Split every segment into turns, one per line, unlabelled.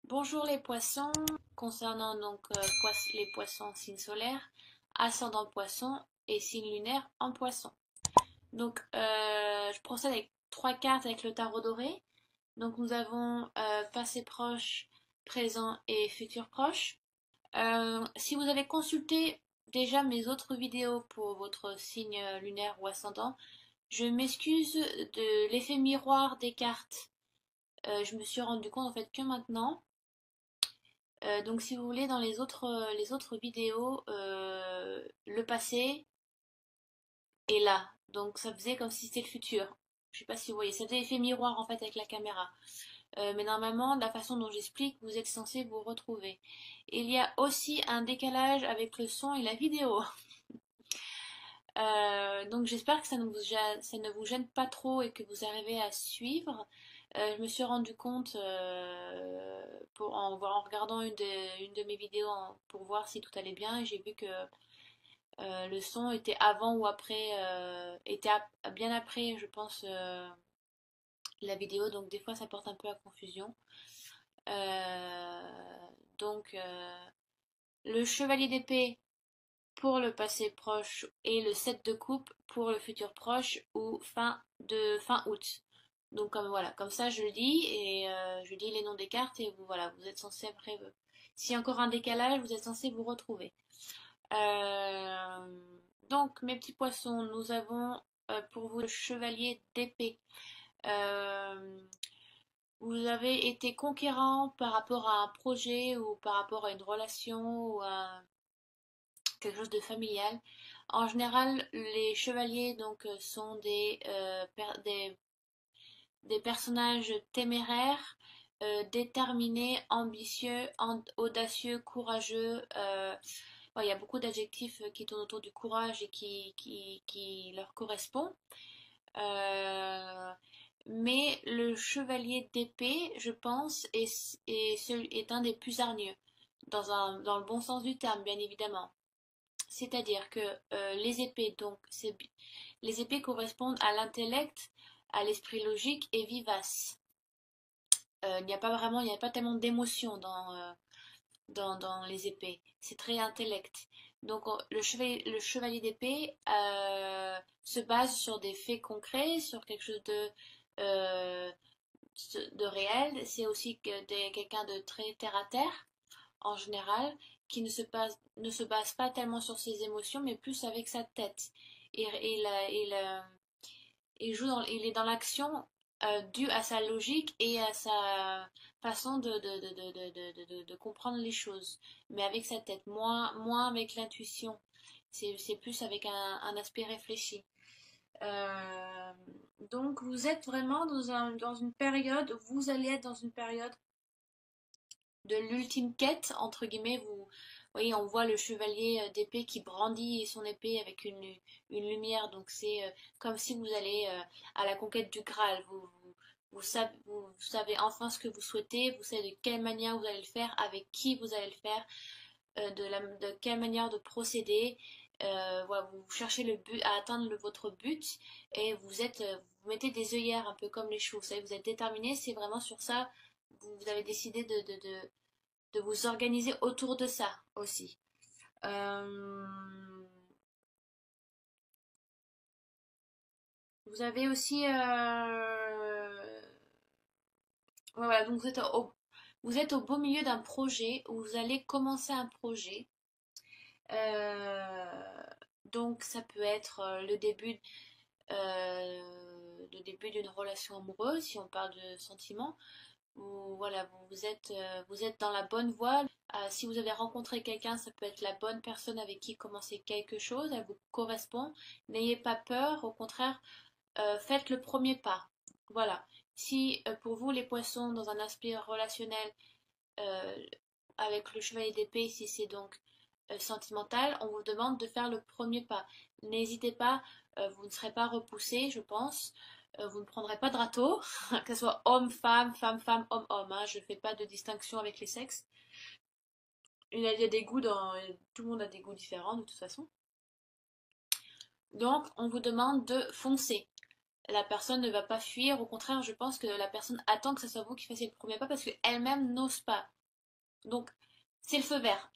Bonjour les poissons, concernant donc les poissons signe solaire, ascendant poisson et signe lunaire en poisson. Donc je procède avec trois cartes avec le tarot doré. Donc nous avons passé proche, présent et futur proche. Si vous avez consulté déjà mes autres vidéos pour votre signe lunaire ou ascendant, je m'excuse de l'effet miroir des cartes. Je me suis rendu compte en fait que maintenant. Donc si vous voulez, dans les autres vidéos, le passé est là. Donc ça faisait comme si c'était le futur. Je sais pas si vous voyez, ça faisait effet miroir en fait avec la caméra. Mais normalement, la façon dont j'explique, vous êtes censé vous retrouver. Il y a aussi un décalage avec le son et la vidéo. Donc j'espère que ça ne vous gêne pas trop et que vous arrivez à suivre. Je me suis rendu compte en regardant une de mes vidéos pour voir si tout allait bien et j'ai vu que le son était avant ou après, bien après, je pense, la vidéo. Donc des fois ça porte un peu à confusion. Le chevalier d'épée pour le passé proche et le 7 de coupe pour le futur proche ou fin août. Donc comme voilà, comme ça je le dis et je dis les noms des cartes et vous êtes censé après, s'il y a encore un décalage, vous êtes censé vous retrouver. Euh, donc mes petits poissons, nous avons pour vous le chevalier d'épée. Euh, vous avez été conquérant par rapport à un projet ou par rapport à une relation ou à quelque chose de familial. En général, les chevaliers donc sont des personnages téméraires, déterminés, ambitieux, audacieux, courageux. Ouais, il y a beaucoup d'adjectifs qui tournent autour du courage et qui leur correspondent. Euh, mais le chevalier d'épée, je pense, est un des plus hargneux, dans le bon sens du terme, bien évidemment. C'est-à-dire que les épées correspondent à l'intellect, à l'esprit logique et vivace. Il n'y a pas tellement d'émotion dans les épées. C'est très intellect. Donc le chevalier d'épée se base sur des faits concrets, sur quelque chose euh, de réel. C'est aussi quelqu'un de très terre à terre en général, qui ne se base pas tellement sur ses émotions, mais plus avec sa tête. Il est dans l'action due à sa logique et à sa façon de comprendre les choses, mais avec sa tête, moins avec l'intuition. C'est plus avec un aspect réfléchi. Euh, donc vous êtes vraiment dans une période, vous allez être dans une période de l'ultime quête, entre guillemets, vous voyez, on voit le chevalier d'épée qui brandit son épée avec une lumière, donc c'est comme si vous allez à la conquête du Graal, vous savez enfin ce que vous souhaitez, vous savez de quelle manière vous allez le faire, avec qui vous allez le faire, de quelle manière de procéder, voilà, vous cherchez le but, à atteindre votre but, et vous mettez des œillères un peu comme les chevaux, vous savez, vous êtes déterminé, c'est vraiment sur ça, vous avez décidé de vous organiser autour de ça aussi. Vous avez aussi... voilà, donc vous êtes au beau milieu d'un projet où vous allez commencer un projet. Euh, donc ça peut être le début d'une relation amoureuse, si on parle de sentiments. Voilà, vous êtes dans la bonne voie. Si vous avez rencontré quelqu'un, ça peut être la bonne personne avec qui commencer quelque chose, elle vous correspond. N'ayez pas peur, au contraire, faites le premier pas. Voilà. Si pour vous, les poissons, dans un aspect relationnel, euh, avec le chevalier d'épée, si c'est donc sentimental, on vous demande de faire le premier pas. N'hésitez pas, vous ne serez pas repoussé, je pense. Vous ne prendrez pas de râteau, que ce soit homme, femme, femme, femme, homme, homme. Hein. Je ne fais pas de distinction avec les sexes. Il y a des goûts tout le monde a des goûts différents de toute façon. Donc, on vous demande de foncer. La personne ne va pas fuir, au contraire, je pense que la personne attend que ce soit vous qui fassiez le premier pas parce qu'elle-même n'ose pas. Donc, c'est le feu vert.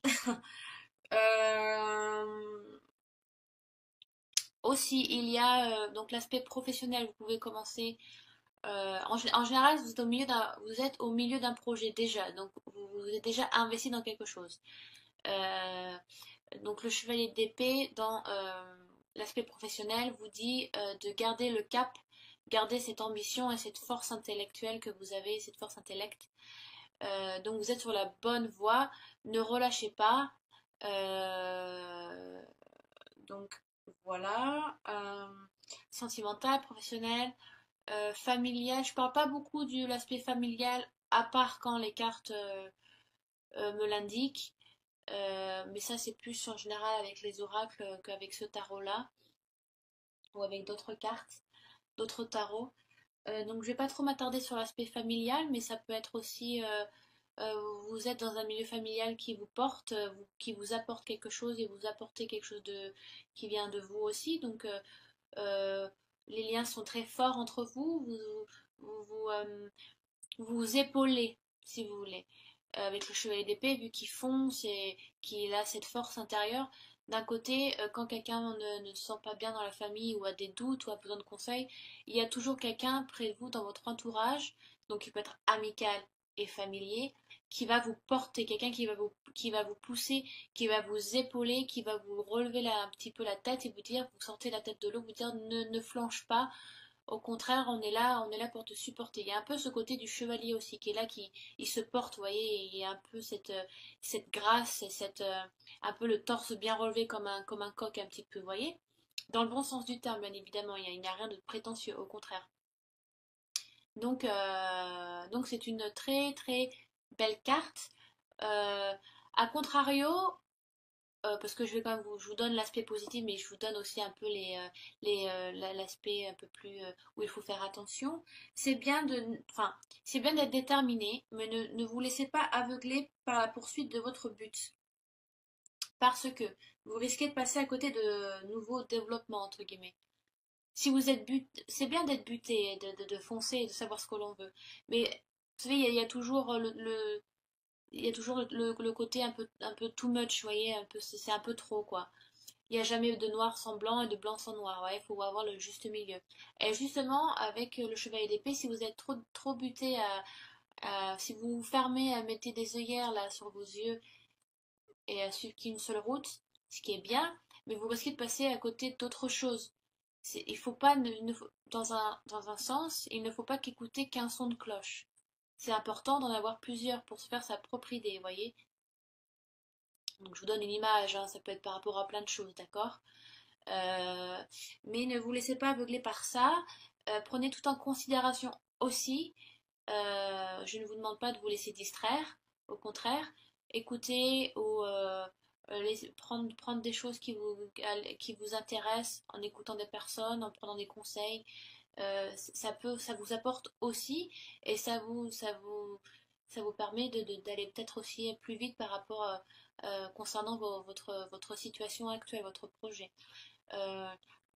Euh, Aussi, il y a donc l'aspect professionnel. Vous pouvez commencer. En général, vous êtes au milieu d'un projet déjà, donc vous êtes déjà investi dans quelque chose. Euh, donc le chevalier d'épée dans l'aspect professionnel vous dit de garder le cap, garder cette ambition et cette force intellectuelle que vous avez, cette force intellect. Donc vous êtes sur la bonne voie, ne relâchez pas. Euh, donc voilà. Sentimental, professionnel, familial. Je parle pas beaucoup de l'aspect familial, à part quand les cartes me l'indiquent. Mais ça, c'est plus en général avec les oracles qu'avec ce tarot-là, ou avec d'autres cartes, d'autres tarots. Donc, je vais pas trop m'attarder sur l'aspect familial, mais ça peut être aussi, vous êtes dans un milieu familial qui vous porte, qui vous apporte quelque chose et vous apportez quelque chose qui vient de vous aussi. Donc, euh, les liens sont très forts entre vous. Vous, vous, vous épaulez, si vous voulez. Avec le chevalier d'épée, vu qu'il fonce et qu'il a cette force intérieure, d'un côté, quand quelqu'un ne se sent pas bien dans la famille ou a des doutes ou a besoin de conseils, il y a toujours quelqu'un près de vous dans votre entourage, donc il peut être amical et familier, qui va vous porter, quelqu'un qui va vous pousser, qui va vous épauler, qui va vous relever un petit peu la tête et vous dire, vous sortez la tête de l'eau, vous dire ne flanche pas, au contraire, on est là pour te supporter. Il y a un peu ce côté du chevalier aussi qui est là, qui il se porte, vous voyez, et il y a un peu cette grâce et un peu le torse bien relevé comme un coq un petit peu, vous voyez. Dans le bon sens du terme, bien évidemment, il n'y a rien de prétentieux, au contraire. Donc c'est une très très belle carte. Euh, à contrario, parce que je vais quand même je vous donne l'aspect positif, mais je vous donne aussi un peu l'aspect un peu plus où il faut faire attention. C'est bien enfin, c'est bien d'être déterminé, mais ne vous laissez pas aveugler par la poursuite de votre but, parce que vous risquez de passer à côté de nouveaux développements entre guillemets. Si vous êtes c'est bien d'être buté, de foncer et de savoir ce que l'on veut, mais vous savez, il y a toujours il y a toujours le côté un peu too much, vous voyez, un peu, c'est un peu trop, quoi. Il n'y a jamais de noir sans blanc et de blanc sans noir. Ouais, il faut avoir le juste milieu. Et justement, avec le chevalier d'épée, si vous êtes trop buté si vous vous fermez, à mettre des œillères là sur vos yeux et à suivre qu'une seule route, ce qui est bien, mais vous risquez de passer à côté d'autres choses. Il faut pas, dans un sens, il ne faut pas qu'écouter qu'un son de cloche. C'est important d'en avoir plusieurs pour se faire sa propre idée, vous voyez. Donc je vous donne une image, hein, ça peut être par rapport à plein de choses, d'accord? Euh, mais ne vous laissez pas aveugler par ça. Prenez tout en considération aussi. Je ne vous demande pas de vous laisser distraire. Au contraire, écoutez ou prendre des choses qui vous intéressent en écoutant des personnes, en prenant des conseils. Ça vous apporte aussi et ça vous permet d'aller peut-être aussi plus vite par rapport concernant votre situation actuelle, votre projet. Euh,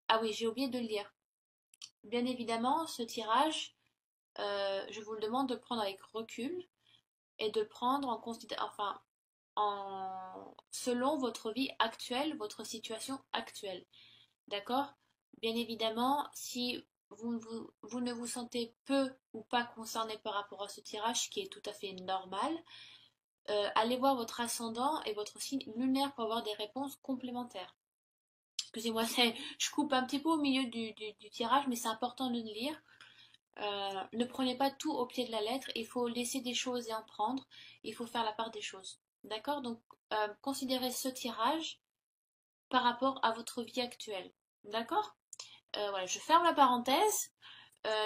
ah oui, j'ai oublié de le dire. Bien évidemment, ce tirage, je vous le demande de le prendre avec recul et de le prendre en considération, enfin, selon votre vie actuelle, votre situation actuelle. D'accord? Bien évidemment, si vous ne vous sentez peu ou pas concerné par rapport à ce tirage, ce qui est tout à fait normal, allez voir votre ascendant et votre signe lunaire pour avoir des réponses complémentaires. Excusez-moi, je coupe un petit peu au milieu du tirage, mais c'est important de le lire. Ne prenez pas tout au pied de la lettre, il faut laisser des choses et en prendre, il faut faire la part des choses. D'accord? Donc, considérez ce tirage par rapport à votre vie actuelle. D'accord? Voilà, je ferme la parenthèse.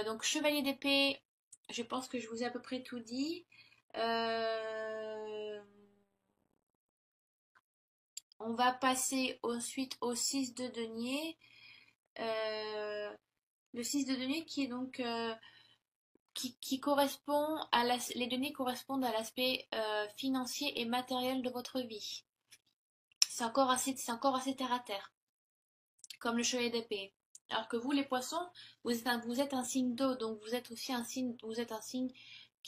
Donc, chevalier d'épée, je pense que je vous ai à peu près tout dit. Euh, on va passer ensuite au 6 de denier. Euh, le 6 de denier qui est donc qui correspond les données correspondent à l'aspect financier et matériel de votre vie. C'est encore assez terre à terre, comme le chevalier d'épée. Alors que vous, les poissons, vous êtes un signe d'eau, donc vous êtes aussi vous êtes un signe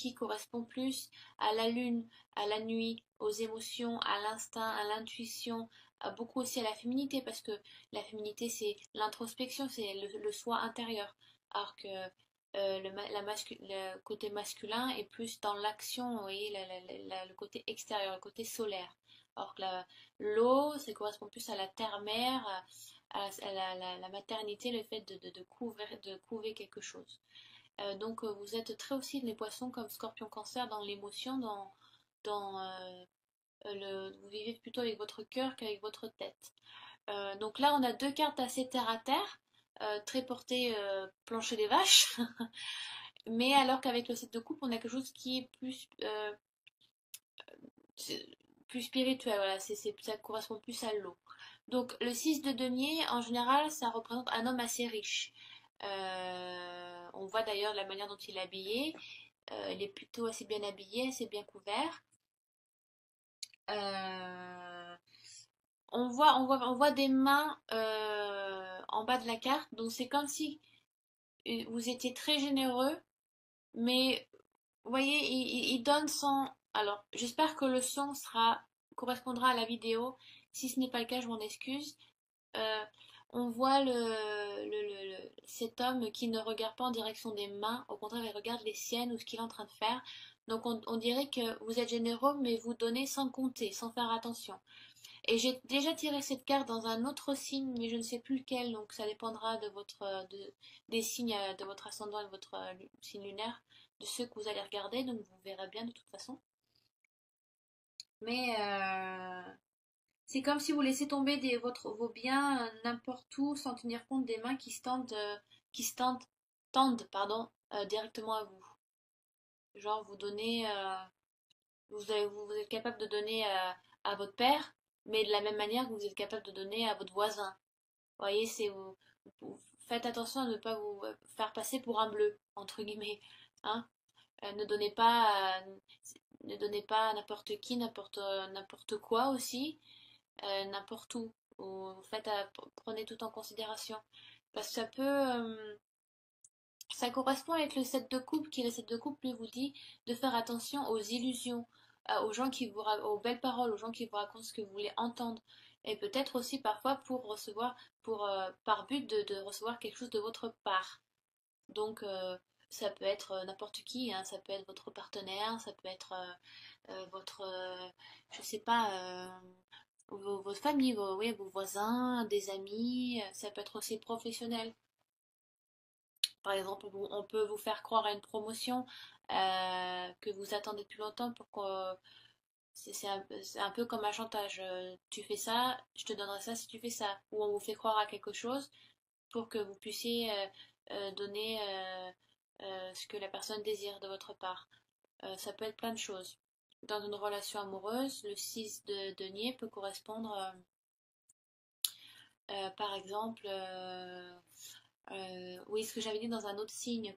qui correspond plus à la lune, à la nuit, aux émotions, à l'instinct, à l'intuition, beaucoup aussi à la féminité, parce que la féminité, c'est l'introspection, c'est le soi intérieur, alors que le côté masculin est plus dans l'action, vous voyez, le côté extérieur, le côté solaire. Alors que l'eau, ça correspond plus à la terre-mère, à la maternité, le fait de couver quelque chose. Donc vous êtes très aussi les poissons comme Scorpion Cancer dans l'émotion, vous vivez plutôt avec votre cœur qu'avec votre tête. Donc là on a deux cartes assez terre à terre, très portées plancher des vaches, mais alors qu'avec le 7 de coupe on a quelque chose qui est plus spirituel, voilà, ça correspond plus à l'eau. Donc le 6 de denier, en général, ça représente un homme assez riche. On voit d'ailleurs la manière dont il est habillé. Il est plutôt assez bien habillé, assez bien couvert. Euh, on voit des mains en bas de la carte, donc c'est comme si vous étiez très généreux, mais vous voyez, il donne son. Alors, j'espère que le son correspondra à la vidéo. Si ce n'est pas le cas, je m'en excuse. Euh, on voit cet homme qui ne regarde pas en direction des mains, au contraire, il regarde les siennes ou ce qu'il est en train de faire. Donc, on dirait que vous êtes généreux, mais vous donnez sans compter, sans faire attention. Et j'ai déjà tiré cette carte dans un autre signe, mais je ne sais plus lequel, donc ça dépendra des signes de votre ascendant et de votre signe lunaire, de ceux que vous allez regarder, donc vous verrez bien de toute façon. Mais c'est comme si vous laissez tomber vos biens n'importe où sans tenir compte des mains qui tendent directement à vous. Genre vous donnez, vous êtes capable de donner à votre père, mais de la même manière que vous êtes capable de donner à votre voisin. Vous voyez, vous faites attention à ne pas vous faire passer pour un bleu, entre guillemets. Hein. Ne donnez pas à n'importe qui, n'importe quoi aussi, n'importe où. Prenez tout en considération. Parce que ça correspond avec le 7 de coupe, qui le 7 de coupe lui vous dit de faire attention aux illusions, aux gens aux belles paroles, aux gens qui vous racontent ce que vous voulez entendre. Et peut-être aussi parfois par but de recevoir quelque chose de votre part. Donc ça peut être n'importe qui, hein, ça peut être votre partenaire, ça peut être je sais pas, votre famille, oui, vos voisins, des amis, ça peut être aussi professionnel. Par exemple, on peut vous faire croire à une promotion que vous attendez depuis longtemps pour que c'est un peu comme un chantage. Tu fais ça, je te donnerai ça si tu fais ça. Ou on vous fait croire à quelque chose pour que vous puissiez donner ce que la personne désire de votre part. Ça peut être plein de choses. Dans une relation amoureuse, le 6 de denier peut correspondre, par exemple, oui, ce que j'avais dit dans un autre signe,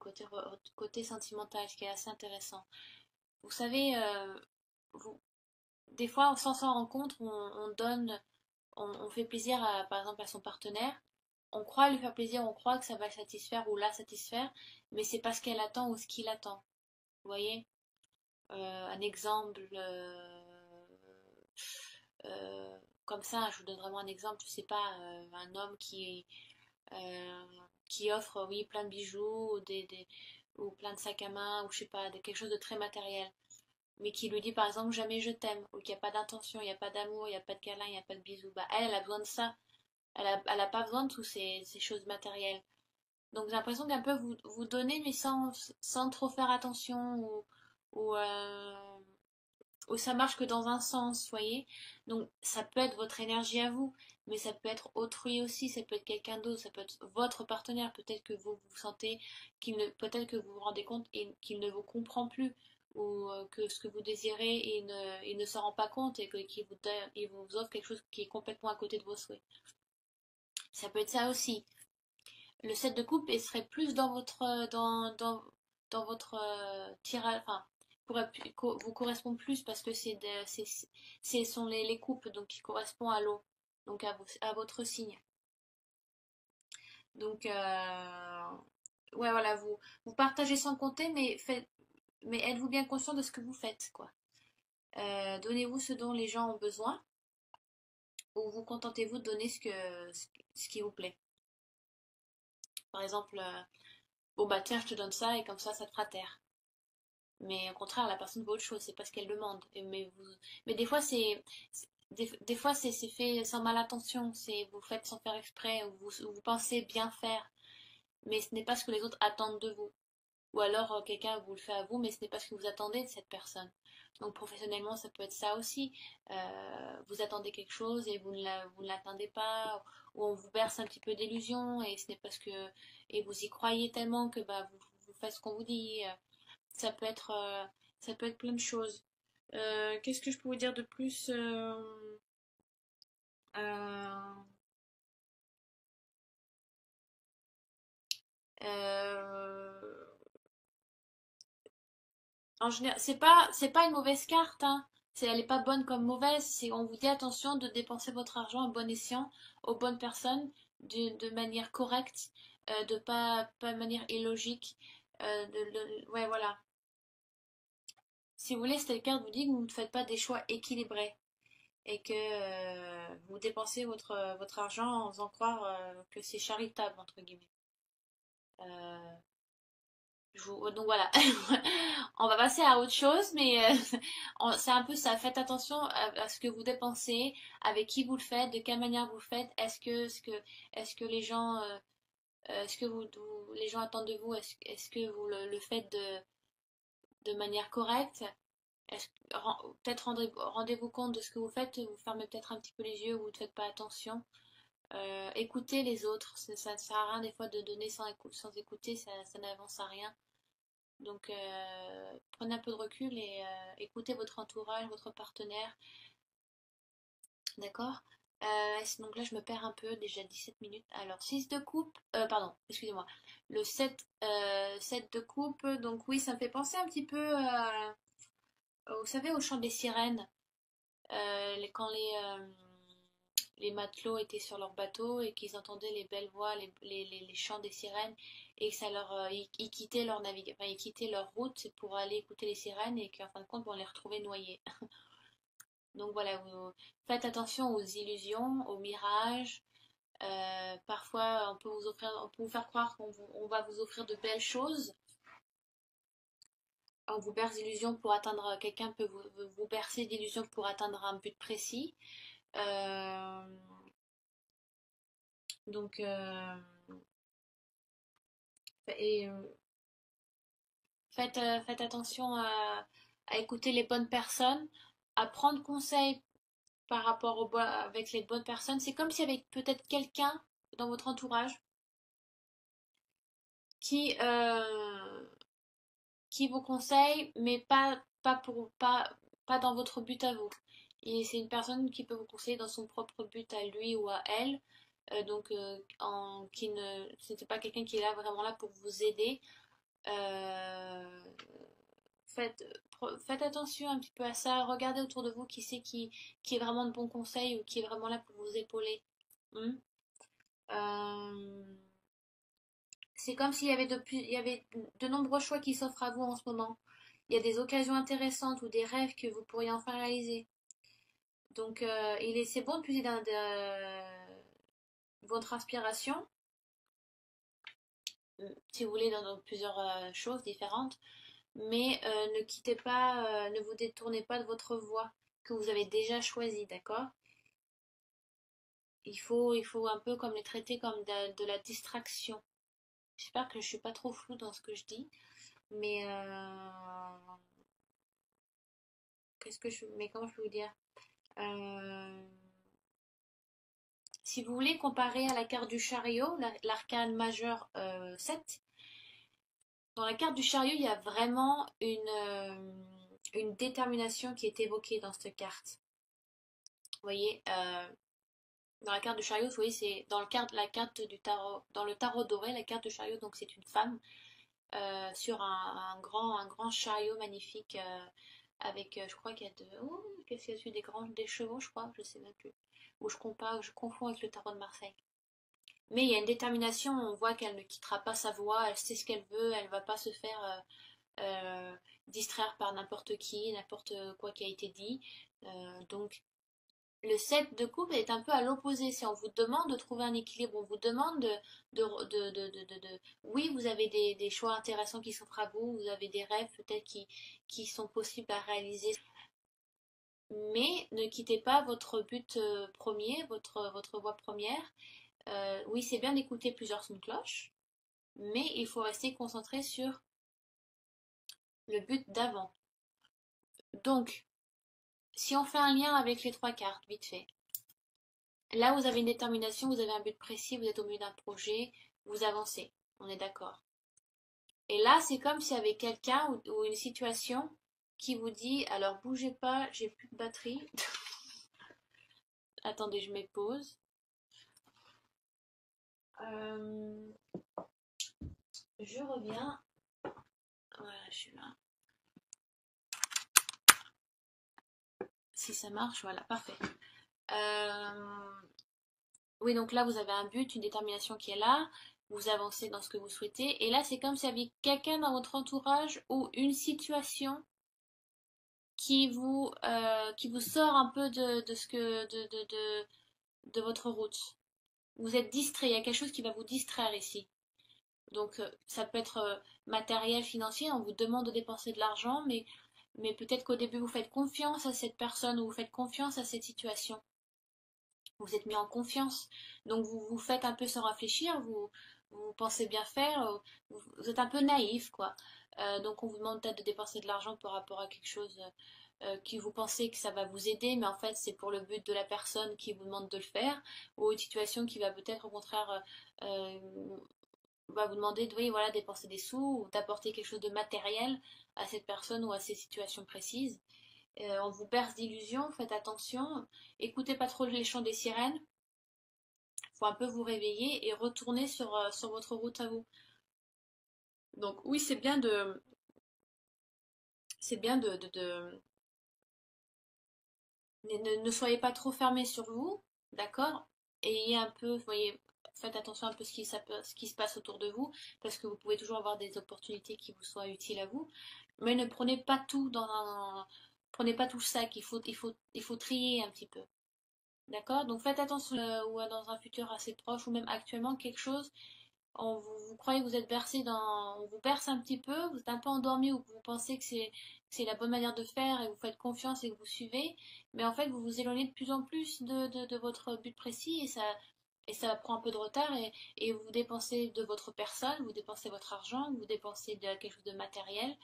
côté sentimental, ce qui est assez intéressant. Vous savez, vous, des fois, sans s'en rendre compte, on donne, on fait plaisir, par exemple, à son partenaire. On croit lui faire plaisir, on croit que ça va le satisfaire ou la satisfaire, mais c'est pas ce qu'elle attend ou ce qu'il attend. Vous voyez? Un exemple comme ça, je vous donne vraiment un exemple, je sais pas, un homme euh, qui offre, oui, plein de bijoux ou plein de sacs à main ou je sais pas, quelque chose de très matériel, mais qui lui dit par exemple jamais je t'aime ou qu'il n'y a pas d'intention, il n'y a pas d'amour, il n'y a pas de câlin, il n'y a pas de bisous, bah elle a besoin de ça, elle a pas besoin de toutes ces choses matérielles. Donc j'ai l'impression qu'un peu vous donnez mais sans trop faire attention ou, euh, ou ça marche que dans un sens, voyez. Donc ça peut être votre énergie à vous, mais ça peut être autrui aussi, ça peut être quelqu'un d'autre, ça peut être votre partenaire, peut-être que vous sentez peut-être que vous vous rendez compte qu'il ne vous comprend plus, ou que ce que vous désirez, il ne s'en rend pas compte et qu'il vous offre quelque chose qui est complètement à côté de vos souhaits. Ça peut être ça aussi. Le 7 de coupe il serait plus dans votre tirage, enfin, vous correspond plus parce que ce sont les coupes donc qui correspondent à l'eau, donc à votre signe. Donc, ouais, voilà, vous partagez sans compter, mais mais êtes-vous bien conscient de ce que vous faites, quoi. Donnez-vous ce dont les gens ont besoin, ou vous contentez-vous de donner ce qui vous plaît. Par exemple, bon bah tiens, je te donne ça et comme ça te fera taire. Mais au contraire, la personne veut autre chose, c'est pas ce qu'elle demande. Mais des fois, des fois, c'est fait sans mal intention. C'est vous faites sans faire exprès, ou vous pensez bien faire, mais ce n'est pas ce que les autres attendent de vous. Ou alors quelqu'un vous le fait à vous, mais ce n'est pas ce que vous attendez de cette personne. Donc professionnellement, ça peut être ça aussi. Vous attendez quelque chose et vous ne l'attendez pas, ou on vous berce un petit peu d'illusions et ce n'est pas ce que et vous y croyez tellement que bah vous faites ce qu'on vous dit. Ça peut être ça peut être plein de choses. Qu'est-ce que je peux vous dire de plus euh, euh, En général, c'est pas une mauvaise carte, hein. Elle est pas bonne comme mauvaise. On vous dit attention de dépenser votre argent à bon escient, aux bonnes personnes, de manière correcte, pas de manière illogique. Ouais, voilà. Si vous voulez, cette carte vous dit que vous ne faites pas des choix équilibrés et que vous dépensez votre argent en faisant croire que c'est charitable, entre guillemets. Euh, donc voilà, on va passer à autre chose, mais c'est un peu ça. Faites attention à ce que vous dépensez, avec qui vous le faites, de quelle manière vous le faites. Est-ce que les gens, est-ce que les gens attendent de vous, est-ce que vous le faites de manière correcte? Peut-être rendez-vous compte de ce que vous faites, vous fermez peut-être un petit peu les yeux, vous ne faites pas attention. Écoutez les autres, ça ne sert à rien des fois de donner sans écouter, ça n'avance à rien. Donc, prenez un peu de recul et écoutez votre entourage, votre partenaire. D'accord. Donc là, je me perds un peu, déjà 17 minutes. Alors, 6 de coupe, pardon, excusez-moi. Le 7 de coupe, donc oui, ça me fait penser un petit peu, vous savez, au chant des sirènes. Quand les matelots étaient sur leur bateau et qu'ils entendaient les belles voix, les chants des sirènes et que ça ils quittaient leur enfin, ils quittaient leur route pour aller écouter les sirènes et qu'en fin de compte, on les retrouvait noyés. Donc voilà, faites attention aux illusions, aux mirages. Parfois, on peut vous faire croire on va vous offrir de belles choses. On vous berce d'illusions pour atteindre, quelqu'un peut vous bercer d'illusions pour atteindre un but précis. Euh, donc, et faites attention à écouter les bonnes personnes, à prendre conseil par rapport avec les bonnes personnes. C'est comme s'il y avait peut-être quelqu'un dans votre entourage qui, euh, qui vous conseille, mais pas dans votre but à vous. Et c'est une personne qui peut vous conseiller dans son propre but à lui ou à elle. Qui ne, c'était pas quelqu'un qui est là vraiment là pour vous aider. Euh, faites, faites attention un petit peu à ça. Regardez autour de vous qui est vraiment de bons conseils ou qui est vraiment là pour vous épauler. Hmm. Euh, c'est comme s'il y avait il y avait de nombreux choix qui s'offrent à vous en ce moment. Il y a des occasions intéressantes ou des rêves que vous pourriez enfin réaliser. Donc, c'est bon de puiser dans votre inspiration, si vous voulez, dans plusieurs choses différentes. Mais ne quittez pas, ne vous détournez pas de votre voie que vous avez déjà choisie, d'accord? Il faut un peu comme les traiter comme de la distraction. J'espère que je suis pas trop floue dans ce que je dis, mais mais comment je peux vous dire? Euh, Si vous voulez comparer à la carte du chariot, l'arcane majeur 7, dans la carte du chariot, il y a vraiment une détermination qui est évoquée dans cette carte. Vous voyez, dans la carte du chariot, vous voyez, c'est dans la carte du tarot, dans le tarot doré, la carte du chariot, donc c'est une femme sur un grand chariot magnifique avec, je crois qu'il y a qu'est-ce qu'il y a dessus, des chevaux, je crois, je sais même plus. Ou je confonds avec le tarot de Marseille. Mais il y a une détermination, on voit qu'elle ne quittera pas sa voie, elle sait ce qu'elle veut, elle va pas se faire. distraire par n'importe qui, n'importe quoi qui a été dit. Donc le 7 de coupe est un peu à l'opposé. Si on vous demande de trouver un équilibre, on vous demande oui, vous avez des choix intéressants qui s'offrent à vous, vous avez des rêves peut-être qui sont possibles à réaliser. Mais ne quittez pas votre but premier, votre voie première. Oui, c'est bien d'écouter plusieurs sons de cloche, mais il faut rester concentré sur le but d'avant. Donc, si on fait un lien avec les trois cartes, vite fait. Là, vous avez une détermination, vous avez un but précis, vous êtes au milieu d'un projet, vous avancez. On est d'accord. Et là, c'est comme s'il y avait quelqu'un ou une situation qui vous dit, alors bougez pas, j'ai plus de batterie. Attendez, je mets pause. Je reviens. Voilà, je suis là. Si ça marche, voilà, parfait. Oui, donc là, vous avez un but, une détermination qui est là. Vous avancez dans ce que vous souhaitez. Et là, c'est comme s'il y avait quelqu'un dans votre entourage ou une situation qui vous sort un peu de ce que de votre route. Vous êtes distrait, il y a quelque chose qui va vous distraire ici. Donc ça peut être matériel, financier, on vous demande de dépenser de l'argent, mais peut-être qu'au début vous faites confiance à cette personne ou vous faites confiance à cette situation. Vous êtes mis en confiance, donc vous vous faites un peu sans réfléchir, vous pensez bien faire, vous êtes un peu naïf quoi. Donc on vous demande peut-être de dépenser de l'argent par rapport à quelque chose qui vous pensez que ça va vous aider, mais en fait c'est pour le but de la personne qui vous demande de le faire, ou une situation qui va peut-être au contraire va vous demander de oui, voilà, dépenser des sous ou d'apporter quelque chose de matériel à cette personne ou à ces situations précises. On vous berce d'illusions, faites attention, écoutez pas trop les chants des sirènes, faut un peu vous réveiller et retourner sur votre route à vous. Donc oui, c'est bien ne soyez pas trop fermés sur vous, d'accord? Ayez un peu, vous voyez, faites attention un peu ce qui se passe autour de vous, parce que vous pouvez toujours avoir des opportunités qui vous soient utiles à vous, mais ne prenez pas tout prenez pas tout le sac, il faut trier un petit peu. D'accord? Donc faites attention ou dans un futur assez proche ou même actuellement quelque chose vous croyez que vous êtes bercé on vous berce un petit peu, vous êtes un peu endormi ou vous pensez que c'est la bonne manière de faire et vous faites confiance et que vous suivez, mais en fait vous vous éloignez de plus en plus de votre but précis et ça prend un peu de retard et vous dépensez de votre personne, vous dépensez votre argent, vous dépensez de quelque chose de matériel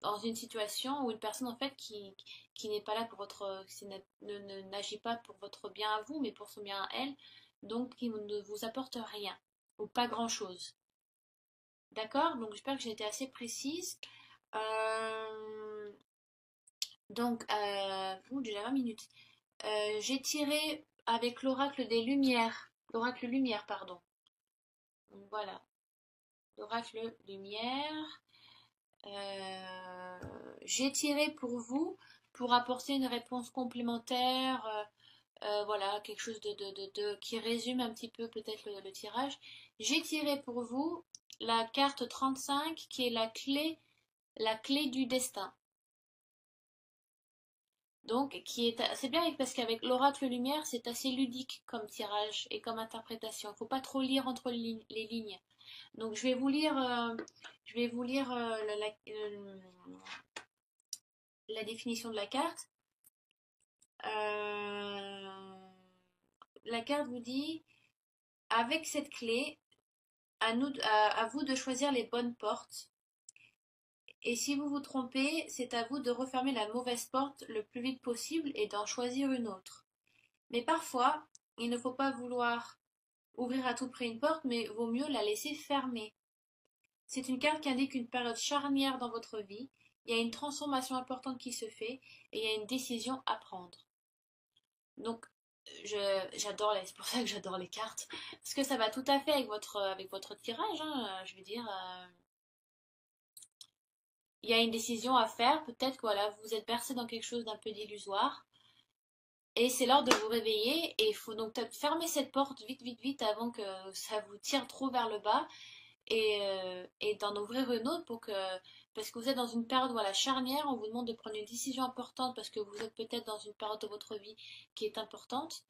dans une situation où une personne en fait qui n'est pas là pour n'agit pas pour votre bien à vous mais pour son bien à elle, donc qui ne vous apporte rien ou pas grand-chose. D'accord? Donc j'espère que j'ai été assez précise. Euh, déjà 20 minutes. J'ai tiré avec l'oracle des Lumières. L'oracle Lumière, pardon. Donc voilà. L'oracle Lumière. J'ai tiré pour vous pour apporter une réponse complémentaire. Voilà, quelque chose qui résume un petit peu peut-être le tirage. J'ai tiré pour vous la carte 35 qui est la clé du destin. Donc, c'est bien parce qu'avec l'oracle lumière, c'est assez ludique comme tirage et comme interprétation. Faut pas trop lire entre les lignes. Donc, je vais vous lire la définition de la carte. La carte vous dit, avec cette clé, à vous de choisir les bonnes portes. Et si vous vous trompez, c'est à vous de refermer la mauvaise porte le plus vite possible et d'en choisir une autre. Mais parfois, il ne faut pas vouloir ouvrir à tout prix une porte, mais vaut mieux la laisser fermée. C'est une carte qui indique une période charnière dans votre vie. Il y a une transformation importante qui se fait et il y a une décision à prendre. Donc, j'adore c'est pour ça que j'adore les cartes, parce que ça va tout à fait avec votre tirage, hein, je veux dire. Il y a une décision à faire, peut-être que voilà, vous êtes bercé dans quelque chose d'un peu d'illusoire, et c'est l'heure de vous réveiller, et il faut donc fermer cette porte vite, vite, vite avant que ça vous tire trop vers le bas, et d'en ouvrir une autre parce que vous êtes dans une période voilà, charnière, on vous demande de prendre une décision importante parce que vous êtes peut-être dans une période de votre vie qui est importante,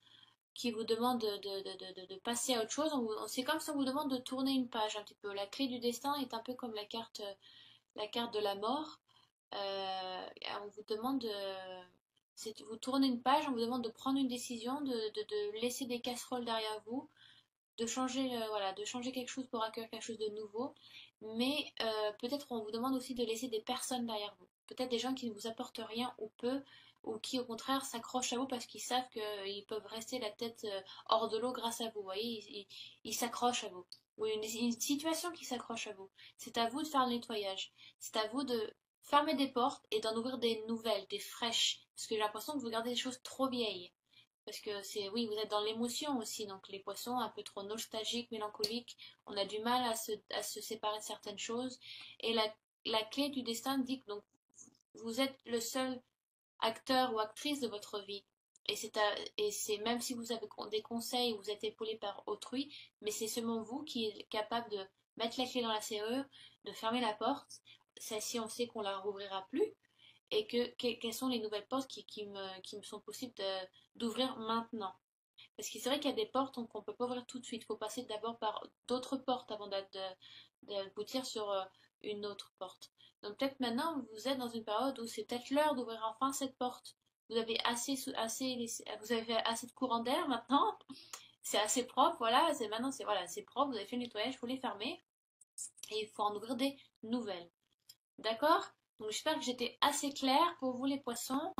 qui vous demande de passer à autre chose. C'est comme si on vous demande de tourner une page un petit peu. La clé du destin est un peu comme la carte de la mort. On vous demande vous tournez une page, on vous demande de prendre une décision, de laisser des casseroles derrière vous, de changer, voilà, de changer quelque chose pour accueillir quelque chose de nouveau. Mais peut-être on vous demande aussi de laisser des personnes derrière vous. Peut-être des gens qui ne vous apportent rien ou peu, ou qui au contraire s'accrochent à vous parce qu'ils savent qu'ils peuvent rester la tête hors de l'eau grâce à vous. Vous voyez, ils s'accrochent à vous. Ou une situation qui s'accroche à vous. C'est à vous de faire le nettoyage. C'est à vous de fermer des portes et d'en ouvrir des nouvelles, des fraîches. Parce que j'ai l'impression que vous gardez des choses trop vieilles. Parce que oui, vous êtes dans l'émotion aussi, donc les poissons un peu trop nostalgiques, mélancoliques, on a du mal à se séparer de certaines choses. Et la clé du destin dit que donc, vous êtes le seul acteur ou actrice de votre vie. Et c'est même si vous avez des conseils, vous êtes épaulé par autrui, mais c'est seulement vous qui êtes capable de mettre la clé dans la serrure, de fermer la porte. Celle-ci, on sait qu'on la rouvrira plus et quelles sont les nouvelles portes qui me sont possibles d'ouvrir maintenant. Parce que c'est vrai qu'il y a des portes qu'on ne peut pas ouvrir tout de suite. Il faut passer d'abord par d'autres portes avant d'aboutir sur une autre porte. Donc peut-être maintenant, vous êtes dans une période où c'est peut-être l'heure d'ouvrir enfin cette porte. Vous avez vous avez assez de courant d'air maintenant. C'est assez propre, voilà. Voilà, c'est propre. Vous avez fait le nettoyage, vous les fermez. Et il faut en ouvrir des nouvelles. D'accord? Donc j'espère que j'étais assez claire pour vous les poissons.